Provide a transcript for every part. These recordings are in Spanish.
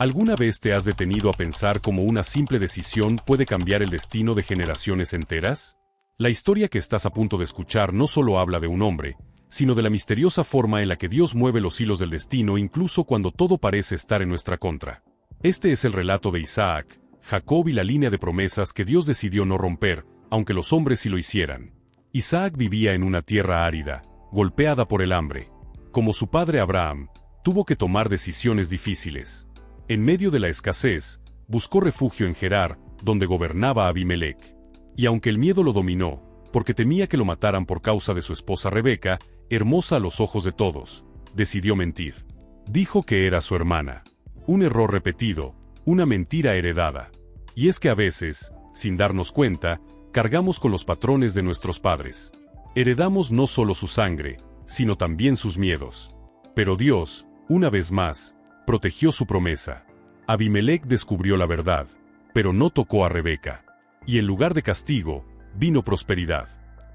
¿Alguna vez te has detenido a pensar cómo una simple decisión puede cambiar el destino de generaciones enteras? La historia que estás a punto de escuchar no solo habla de un hombre, sino de la misteriosa forma en la que Dios mueve los hilos del destino incluso cuando todo parece estar en nuestra contra. Este es el relato de Isaac, Jacob y la línea de promesas que Dios decidió no romper, aunque los hombres sí lo hicieran. Isaac vivía en una tierra árida, golpeada por el hambre. Como su padre Abraham, tuvo que tomar decisiones difíciles. En medio de la escasez, buscó refugio en Gerar, donde gobernaba Abimelec. Y aunque el miedo lo dominó, porque temía que lo mataran por causa de su esposa Rebeca, hermosa a los ojos de todos, decidió mentir. Dijo que era su hermana. Un error repetido, una mentira heredada. Y es que a veces, sin darnos cuenta, cargamos con los patrones de nuestros padres. Heredamos no solo su sangre, sino también sus miedos. Pero Dios, una vez más, protegió su promesa. Abimelec descubrió la verdad, pero no tocó a Rebeca. Y en lugar de castigo, vino prosperidad.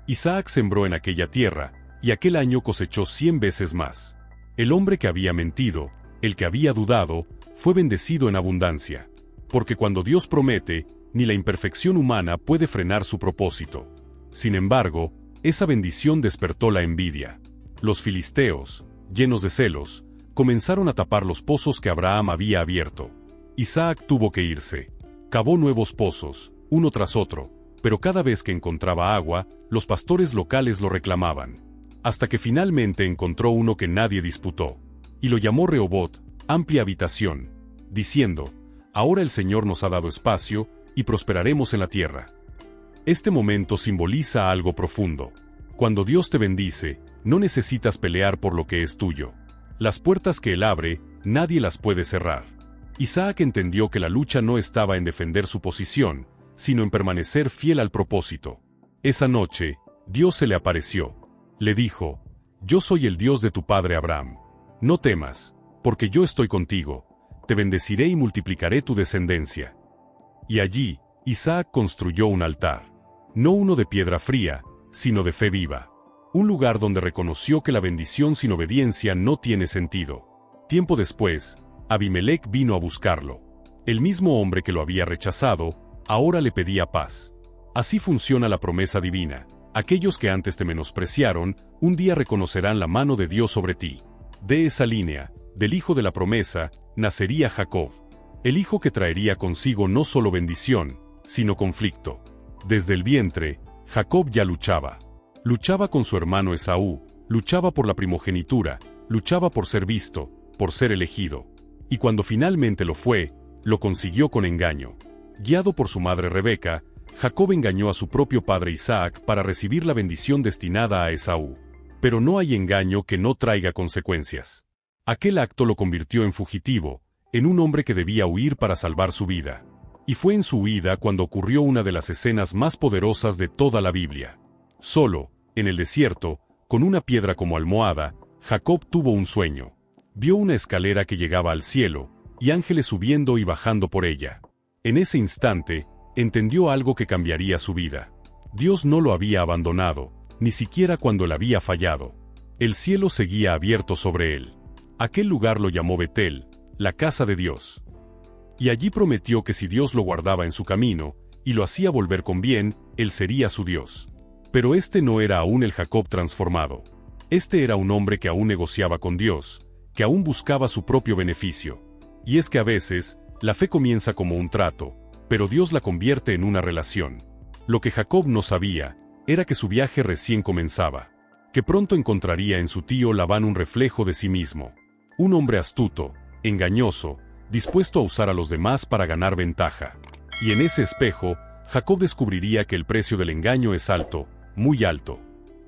Isaac sembró en aquella tierra, y aquel año cosechó 100 veces más. El hombre que había mentido, el que había dudado, fue bendecido en abundancia. Porque cuando Dios promete, ni la imperfección humana puede frenar su propósito. Sin embargo, esa bendición despertó la envidia. Los filisteos, llenos de celos, comenzaron a tapar los pozos que Abraham había abierto. Isaac tuvo que irse. Cavó nuevos pozos, uno tras otro, pero cada vez que encontraba agua, los pastores locales lo reclamaban. Hasta que finalmente encontró uno que nadie disputó. Y lo llamó Rehobot, amplia habitación, diciendo: ahora el Señor nos ha dado espacio, y prosperaremos en la tierra. Este momento simboliza algo profundo. Cuando Dios te bendice, no necesitas pelear por lo que es tuyo. Las puertas que Él abre, nadie las puede cerrar. Isaac entendió que la lucha no estaba en defender su posición, sino en permanecer fiel al propósito. Esa noche, Dios se le apareció. Le dijo: yo soy el Dios de tu padre Abraham. No temas, porque yo estoy contigo. Te bendeciré y multiplicaré tu descendencia. Y allí, Isaac construyó un altar. No uno de piedra fría, sino de fe viva. Un lugar donde reconoció que la bendición sin obediencia no tiene sentido. Tiempo después, Abimelec vino a buscarlo. El mismo hombre que lo había rechazado, ahora le pedía paz. Así funciona la promesa divina. Aquellos que antes te menospreciaron, un día reconocerán la mano de Dios sobre ti. De esa línea, del hijo de la promesa, nacería Jacob. El hijo que traería consigo no solo bendición, sino conflicto. Desde el vientre, Jacob ya luchaba. Luchaba con su hermano Esaú, luchaba por la primogenitura, luchaba por ser visto, por ser elegido. Y cuando finalmente lo fue, lo consiguió con engaño. Guiado por su madre Rebeca, Jacob engañó a su propio padre Isaac para recibir la bendición destinada a Esaú. Pero no hay engaño que no traiga consecuencias. Aquel acto lo convirtió en fugitivo, en un hombre que debía huir para salvar su vida. Y fue en su huida cuando ocurrió una de las escenas más poderosas de toda la Biblia. Solo, en el desierto, con una piedra como almohada, Jacob tuvo un sueño. Vio una escalera que llegaba al cielo, y ángeles subiendo y bajando por ella. En ese instante, entendió algo que cambiaría su vida. Dios no lo había abandonado, ni siquiera cuando él había fallado. El cielo seguía abierto sobre él. Aquel lugar lo llamó Betel, la casa de Dios. Y allí prometió que si Dios lo guardaba en su camino, y lo hacía volver con bien, él sería su Dios. Pero este no era aún el Jacob transformado. Este era un hombre que aún negociaba con Dios, que aún buscaba su propio beneficio. Y es que a veces, la fe comienza como un trato, pero Dios la convierte en una relación. Lo que Jacob no sabía, era que su viaje recién comenzaba. Que pronto encontraría en su tío Labán un reflejo de sí mismo. Un hombre astuto, engañoso, dispuesto a usar a los demás para ganar ventaja. Y en ese espejo, Jacob descubriría que el precio del engaño es alto, muy alto.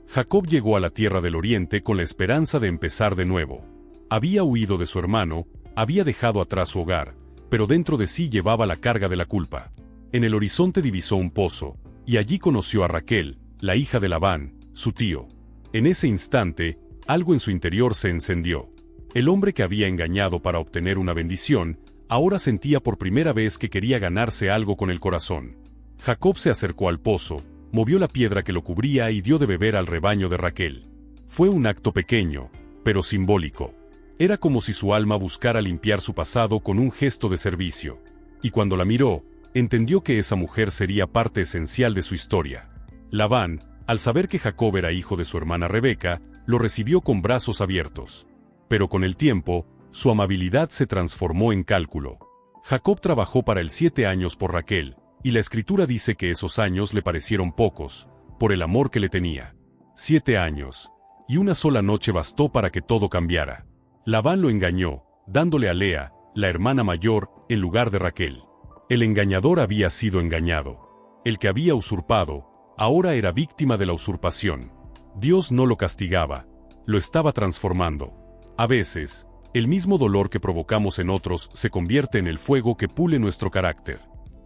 Jacob llegó a la tierra del oriente con la esperanza de empezar de nuevo. Había huido de su hermano, había dejado atrás su hogar, pero dentro de sí llevaba la carga de la culpa. En el horizonte divisó un pozo, y allí conoció a Raquel, la hija de Labán, su tío. En ese instante, algo en su interior se encendió. El hombre que había engañado para obtener una bendición, ahora sentía por primera vez que quería ganarse algo con el corazón. Jacob se acercó al pozo, movió la piedra que lo cubría y dio de beber al rebaño de Raquel. Fue un acto pequeño, pero simbólico. Era como si su alma buscara limpiar su pasado con un gesto de servicio. Y cuando la miró, entendió que esa mujer sería parte esencial de su historia. Labán, al saber que Jacob era hijo de su hermana Rebeca, lo recibió con brazos abiertos. Pero con el tiempo, su amabilidad se transformó en cálculo. Jacob trabajó para él 7 años por Raquel, y la escritura dice que esos años le parecieron pocos, por el amor que le tenía. 7 años, y una sola noche bastó para que todo cambiara. Labán lo engañó, dándole a Lea, la hermana mayor, en lugar de Raquel. El engañador había sido engañado. El que había usurpado, ahora era víctima de la usurpación. Dios no lo castigaba, lo estaba transformando. A veces, el mismo dolor que provocamos en otros se convierte en el fuego que pule nuestro carácter.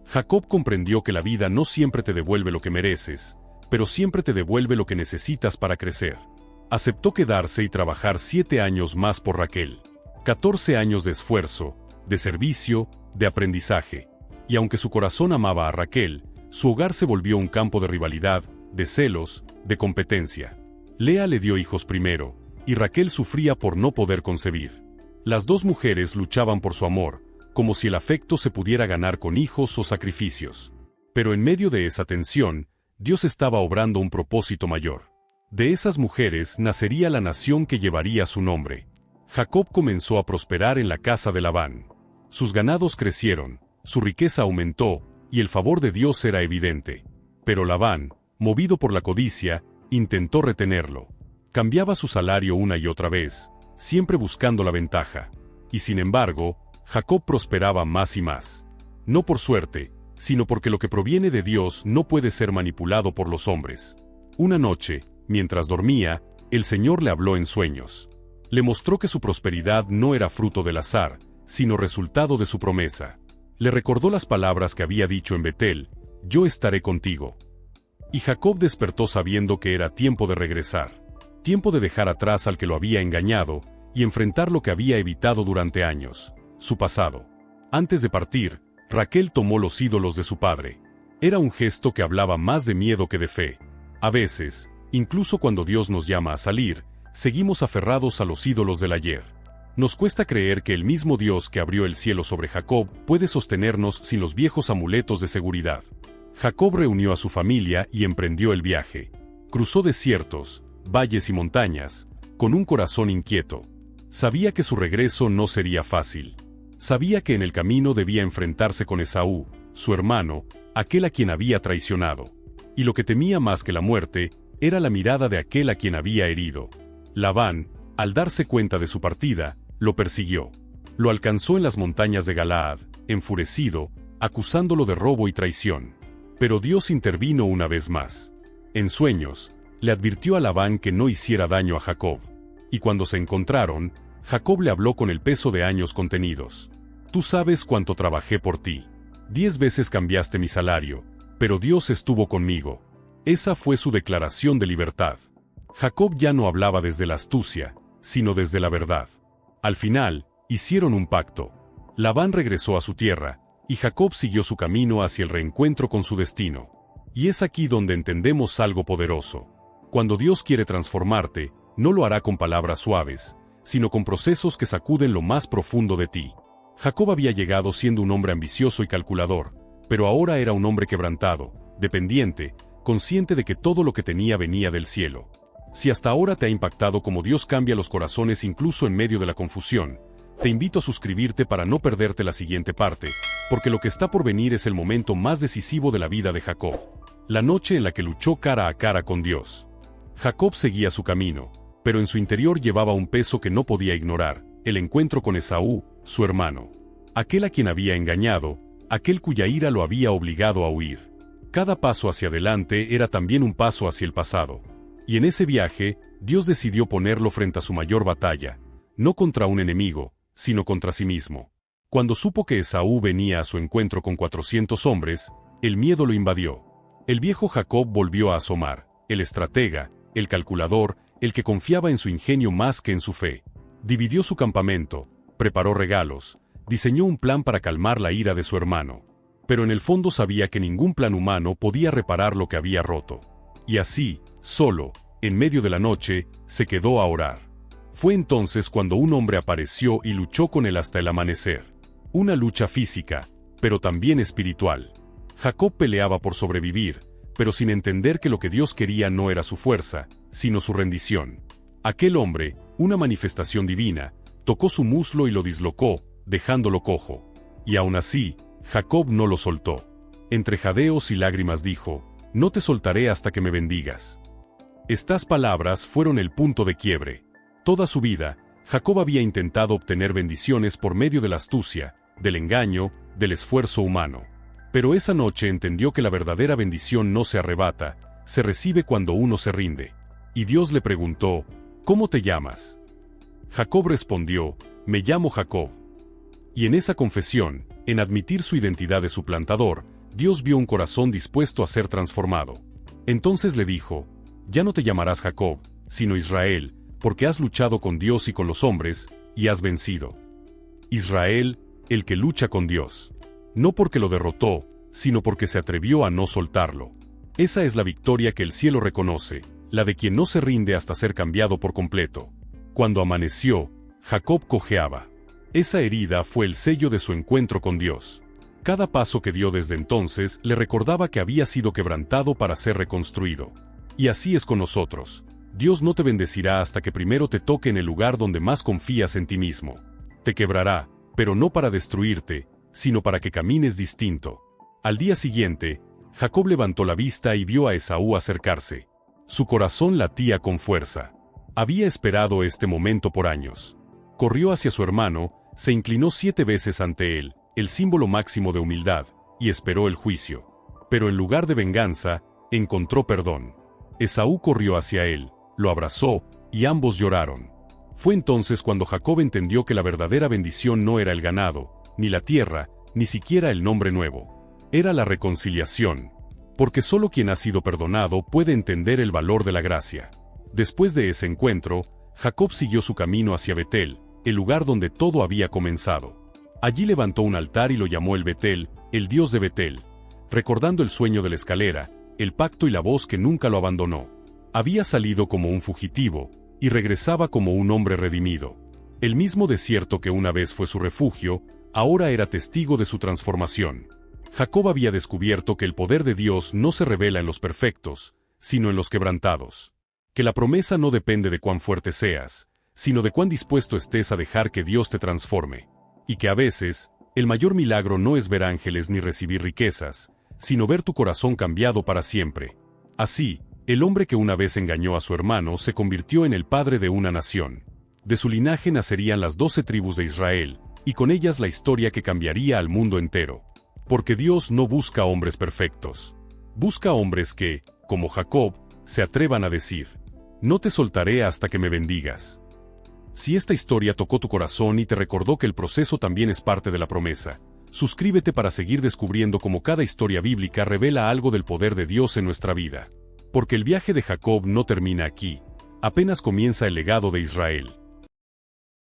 Jacob comprendió que la vida no siempre te devuelve lo que mereces, pero siempre te devuelve lo que necesitas para crecer. Aceptó quedarse y trabajar 7 años más por Raquel. 14 años de esfuerzo, de servicio, de aprendizaje. Y aunque su corazón amaba a Raquel, su hogar se volvió un campo de rivalidad, de celos, de competencia. Lea le dio hijos primero, y Raquel sufría por no poder concebir. Las dos mujeres luchaban por su amor, como si el afecto se pudiera ganar con hijos o sacrificios. Pero en medio de esa tensión, Dios estaba obrando un propósito mayor. De esas mujeres nacería la nación que llevaría su nombre. Jacob comenzó a prosperar en la casa de Labán. Sus ganados crecieron, su riqueza aumentó, y el favor de Dios era evidente. Pero Labán, movido por la codicia, intentó retenerlo. Cambiaba su salario una y otra vez, siempre buscando la ventaja. Y sin embargo, Jacob prosperaba más y más. No por suerte, sino porque lo que proviene de Dios no puede ser manipulado por los hombres. Una noche, mientras dormía, el Señor le habló en sueños. Le mostró que su prosperidad no era fruto del azar, sino resultado de su promesa. Le recordó las palabras que había dicho en Betel: «Yo estaré contigo». Y Jacob despertó sabiendo que era tiempo de regresar. Tiempo de dejar atrás al que lo había engañado, y enfrentar lo que había evitado durante años, su pasado. Antes de partir, Raquel tomó los ídolos de su padre. Era un gesto que hablaba más de miedo que de fe. A veces, incluso cuando Dios nos llama a salir, seguimos aferrados a los ídolos del ayer. Nos cuesta creer que el mismo Dios que abrió el cielo sobre Jacob puede sostenernos sin los viejos amuletos de seguridad. Jacob reunió a su familia y emprendió el viaje. Cruzó desiertos, valles y montañas, con un corazón inquieto. Sabía que su regreso no sería fácil. Sabía que en el camino debía enfrentarse con Esaú, su hermano, aquel a quien había traicionado. Y lo que temía más que la muerte, era la mirada de aquel a quien había herido. Labán, al darse cuenta de su partida, lo persiguió. Lo alcanzó en las montañas de Galaad, enfurecido, acusándolo de robo y traición. Pero Dios intervino una vez más. En sueños, le advirtió a Labán que no hiciera daño a Jacob. Y cuando se encontraron, Jacob le habló con el peso de años contenidos. «Tú sabes cuánto trabajé por ti. 10 veces cambiaste mi salario, pero Dios estuvo conmigo». Esa fue su declaración de libertad. Jacob ya no hablaba desde la astucia, sino desde la verdad. Al final, hicieron un pacto. Labán regresó a su tierra, y Jacob siguió su camino hacia el reencuentro con su destino. Y es aquí donde entendemos algo poderoso. Cuando Dios quiere transformarte, no lo hará con palabras suaves, sino con procesos que sacuden lo más profundo de ti. Jacob había llegado siendo un hombre ambicioso y calculador, pero ahora era un hombre quebrantado, dependiente, consciente de que todo lo que tenía venía del cielo. Si hasta ahora te ha impactado cómo Dios cambia los corazones incluso en medio de la confusión, te invito a suscribirte para no perderte la siguiente parte, porque lo que está por venir es el momento más decisivo de la vida de Jacob. La noche en la que luchó cara a cara con Dios. Jacob seguía su camino, pero en su interior llevaba un peso que no podía ignorar: el encuentro con Esaú, su hermano. Aquel a quien había engañado, aquel cuya ira lo había obligado a huir. Cada paso hacia adelante era también un paso hacia el pasado. Y en ese viaje, Dios decidió ponerlo frente a su mayor batalla, no contra un enemigo, sino contra sí mismo. Cuando supo que Esaú venía a su encuentro con 400 hombres, el miedo lo invadió. El viejo Jacob volvió a asomar, el estratega, el calculador, el que confiaba en su ingenio más que en su fe. Dividió su campamento, preparó regalos, diseñó un plan para calmar la ira de su hermano. Pero en el fondo sabía que ningún plan humano podía reparar lo que había roto. Y así, solo, en medio de la noche, se quedó a orar. Fue entonces cuando un hombre apareció y luchó con él hasta el amanecer. Una lucha física, pero también espiritual. Jacob peleaba por sobrevivir, pero sin entender que lo que Dios quería no era su fuerza, sino su rendición. Aquel hombre, una manifestación divina, tocó su muslo y lo dislocó, dejándolo cojo. Y aún así, Jacob no lo soltó. Entre jadeos y lágrimas dijo: «No te soltaré hasta que me bendigas». Estas palabras fueron el punto de quiebre. Toda su vida, Jacob había intentado obtener bendiciones por medio de la astucia, del engaño, del esfuerzo humano. Pero esa noche entendió que la verdadera bendición no se arrebata, se recibe cuando uno se rinde. Y Dios le preguntó: «¿Cómo te llamas?». Jacob respondió: «Me llamo Jacob». Y en esa confesión, en admitir su identidad de suplantador, Dios vio un corazón dispuesto a ser transformado. Entonces le dijo: «Ya no te llamarás Jacob, sino Israel, porque has luchado con Dios y con los hombres, y has vencido». Israel, el que lucha con Dios. No porque lo derrotó, sino porque se atrevió a no soltarlo. Esa es la victoria que el cielo reconoce, la de quien no se rinde hasta ser cambiado por completo. Cuando amaneció, Jacob cojeaba. Esa herida fue el sello de su encuentro con Dios. Cada paso que dio desde entonces le recordaba que había sido quebrantado para ser reconstruido. Y así es con nosotros. Dios no te bendecirá hasta que primero te toque en el lugar donde más confías en ti mismo. Te quebrará, pero no para destruirte, sino para que camines distinto. Al día siguiente, Jacob levantó la vista y vio a Esaú acercarse. Su corazón latía con fuerza. Había esperado este momento por años. Corrió hacia su hermano, se inclinó 7 veces ante él, el símbolo máximo de humildad, y esperó el juicio. Pero en lugar de venganza, encontró perdón. Esaú corrió hacia él, lo abrazó, y ambos lloraron. Fue entonces cuando Jacob entendió que la verdadera bendición no era el ganado, ni la tierra, ni siquiera el nombre nuevo. Era la reconciliación. Porque solo quien ha sido perdonado puede entender el valor de la gracia. Después de ese encuentro, Jacob siguió su camino hacia Betel, el lugar donde todo había comenzado. Allí levantó un altar y lo llamó el Betel, el Dios de Betel, recordando el sueño de la escalera, el pacto y la voz que nunca lo abandonó. Había salido como un fugitivo, y regresaba como un hombre redimido. El mismo desierto que una vez fue su refugio, ahora era testigo de su transformación. Jacob había descubierto que el poder de Dios no se revela en los perfectos, sino en los quebrantados. Que la promesa no depende de cuán fuerte seas, sino de cuán dispuesto estés a dejar que Dios te transforme. Y que a veces, el mayor milagro no es ver ángeles ni recibir riquezas, sino ver tu corazón cambiado para siempre. Así, el hombre que una vez engañó a su hermano se convirtió en el padre de una nación. De su linaje nacerían las 12 tribus de Israel, y con ellas la historia que cambiaría al mundo entero. Porque Dios no busca hombres perfectos. Busca hombres que, como Jacob, se atrevan a decir: «No te soltaré hasta que me bendigas». Si esta historia tocó tu corazón y te recordó que el proceso también es parte de la promesa, suscríbete para seguir descubriendo cómo cada historia bíblica revela algo del poder de Dios en nuestra vida. Porque el viaje de Jacob no termina aquí, apenas comienza el legado de Israel.